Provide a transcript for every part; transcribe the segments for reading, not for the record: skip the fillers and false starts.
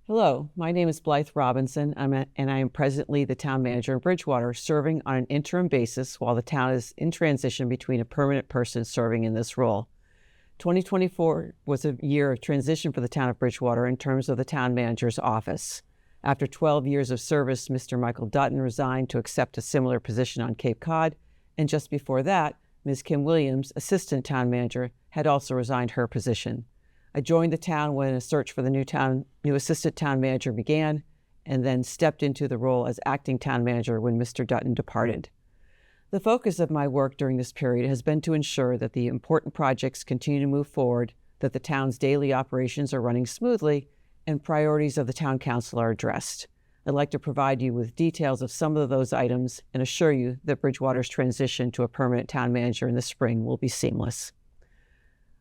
Hello, my name is Blythe Robinson, and I am presently the town manager in Bridgewater, serving on an interim basis while the town is in transition between a permanent person serving in this role. 2024 was a year of transition for the town of Bridgewater in terms of the town manager's office. After 12 years of service, Mr. Michael Dutton resigned to accept a similar position on Cape Cod, and just before that, Ms. Kim Williams, assistant town manager, had also resigned her position. I joined the town when a search for the new assistant town manager began, and then stepped into the role as acting town manager when Mr. Dutton departed. The focus of my work during this period has been to ensure that the important projects continue to move forward, that the town's daily operations are running smoothly, and priorities of the town council are addressed. I'd like to provide you with details of some of those items and assure you that Bridgewater's transition to a permanent town manager in the spring will be seamless.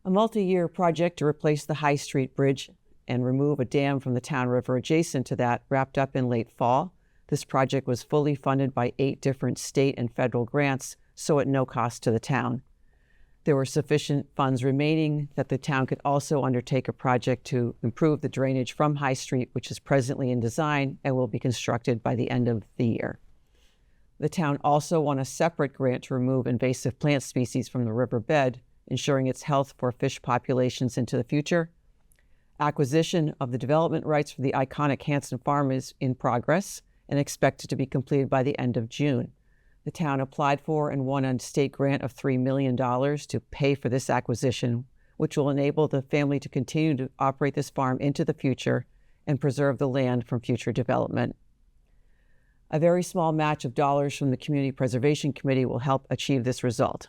A multi-year project to replace the High Street Bridge and remove a dam from the town river adjacent to that wrapped up in late fall. This project was fully funded by 8 different state and federal grants, so at no cost to the town. There were sufficient funds remaining that the town could also undertake a project to improve the drainage from High Street, which is presently in design and will be constructed by the end of the year. The town also won a separate grant to remove invasive plant species from the riverbed, ensuring its health for fish populations into the future. Acquisition of the development rights for the iconic Hanson Farm is in progress and expected to be completed by the end of June. The town applied for and won a state grant of $3 million to pay for this acquisition, which will enable the family to continue to operate this farm into the future and preserve the land from future development. A very small match of dollars from the Community Preservation Committee will help achieve this result.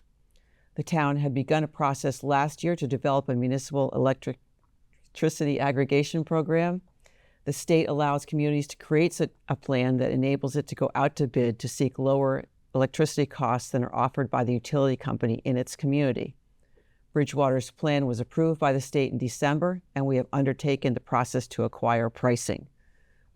The town had begun a process last year to develop a municipal electricity aggregation program. The state allows communities to create a plan that enables it to go out to bid to seek lower electricity costs than are offered by the utility company in its community. Bridgewater's plan was approved by the state in December, and we have undertaken the process to acquire pricing.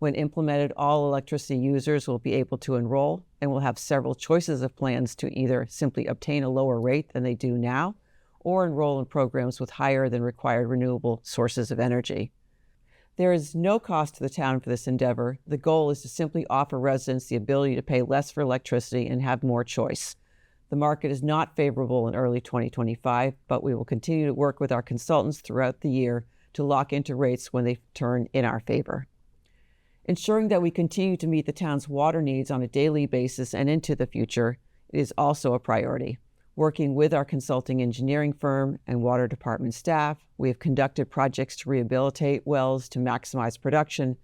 When implemented, all electricity users will be able to enroll and will have several choices of plans to either simply obtain a lower rate than they do now or enroll in programs with higher than required renewable sources of energy. There is no cost to the town for this endeavor. The goal is to simply offer residents the ability to pay less for electricity and have more choice. The market is not favorable in early 2025, but we will continue to work with our consultants throughout the year to lock into rates when they turn in our favor. Ensuring that we continue to meet the town's water needs on a daily basis and into the future is also a priority. Working with our consulting engineering firm and water department staff, we have conducted projects to rehabilitate wells to maximize production,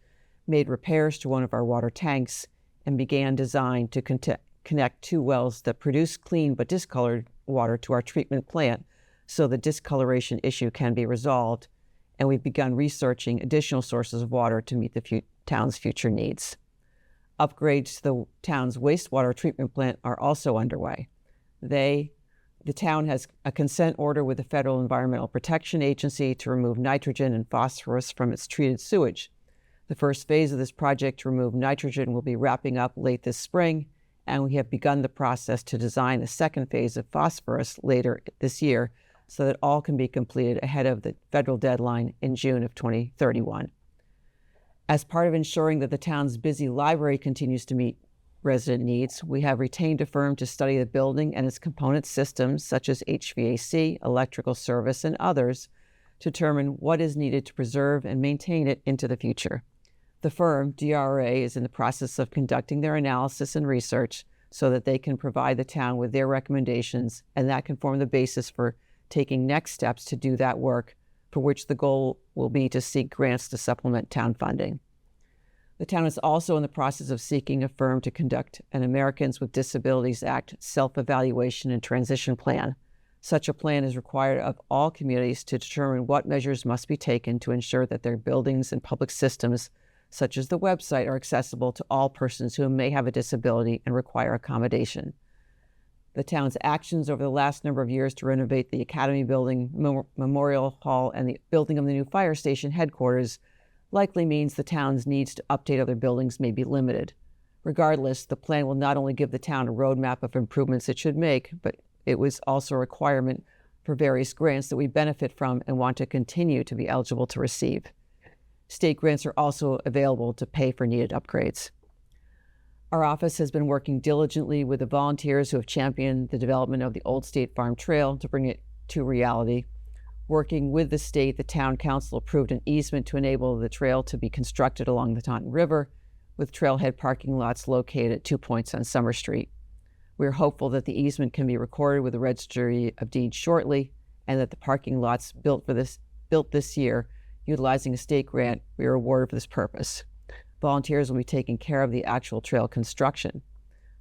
made repairs to one of our water tanks, and began design to connect 2 wells that produce clean but discolored water to our treatment plant so the discoloration issue can be resolved, and we've begun researching additional sources of water to meet the town's future needs. Upgrades to the town's wastewater treatment plant are also underway. The town has a consent order with the Federal Environmental Protection Agency to remove nitrogen and phosphorus from its treated sewage. The first phase of this project to remove nitrogen will be wrapping up late this spring, and we have begun the process to design the second phase of phosphorus later this year so that all can be completed ahead of the federal deadline in June of 2031. As part of ensuring that the town's busy library continues to meet resident needs, we have retained a firm to study the building and its component systems, such as HVAC, electrical service, and others, to determine what is needed to preserve and maintain it into the future. The firm, DRA, is in the process of conducting their analysis and research so that they can provide the town with their recommendations, and that can form the basis for taking next steps to do that work, for which the goal will be to seek grants to supplement town funding. The town is also in the process of seeking a firm to conduct an Americans with Disabilities Act self-evaluation and transition plan. Such a plan is required of all communities to determine what measures must be taken to ensure that their buildings and public systems, such as the website, are accessible to all persons who may have a disability and require accommodation. The town's actions over the last number of years to renovate the Academy Building, Memorial Hall, and the building of the new fire station headquarters likely means the town's needs to update other buildings may be limited. Regardless, the plan will not only give the town a roadmap of improvements it should make, but it was also a requirement for various grants that we benefit from and want to continue to be eligible to receive. State grants are also available to pay for needed upgrades. Our office has been working diligently with the volunteers who have championed the development of the Old State Farm Trail to bring it to reality. Working with the state, the town council approved an easement to enable the trail to be constructed along the Taunton River, with trailhead parking lots located at 2 points on Summer Street. We are hopeful that the easement can be recorded with the Registry of Deeds shortly, and that the parking lots built this year, utilizing a state grant, we are awarded for this purpose. Volunteers will be taking care of the actual trail construction.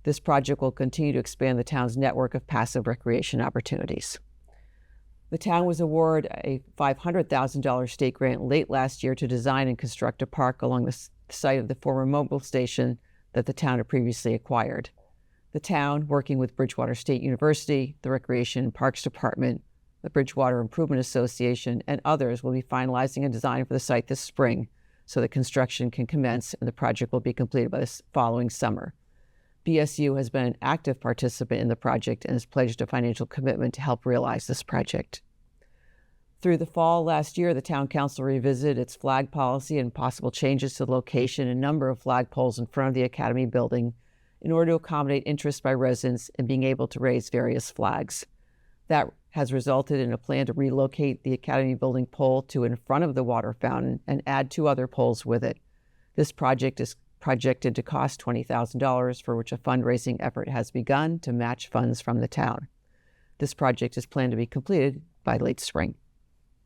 This project will continue to expand the town's network of passive recreation opportunities. The town was awarded a $500,000 state grant late last year to design and construct a park along the site of the former mobile station that the town had previously acquired. The town, working with Bridgewater State University, the Recreation and Parks Department, the Bridgewater Improvement Association, and others, will be finalizing a design for the site this spring so that construction can commence and the project will be completed by the following summer. BSU has been an active participant in the project and has pledged a financial commitment to help realize this project. Through the fall last year, the Town Council revisited its flag policy and possible changes to the location and number of flagpoles in front of the Academy building in order to accommodate interest by residents in being able to raise various flags. That has resulted in a plan to relocate the Academy building pole to in front of the water fountain and add 2 other poles with it. This project is projected to cost $20,000, for which a fundraising effort has begun to match funds from the town. This project is planned to be completed by late spring.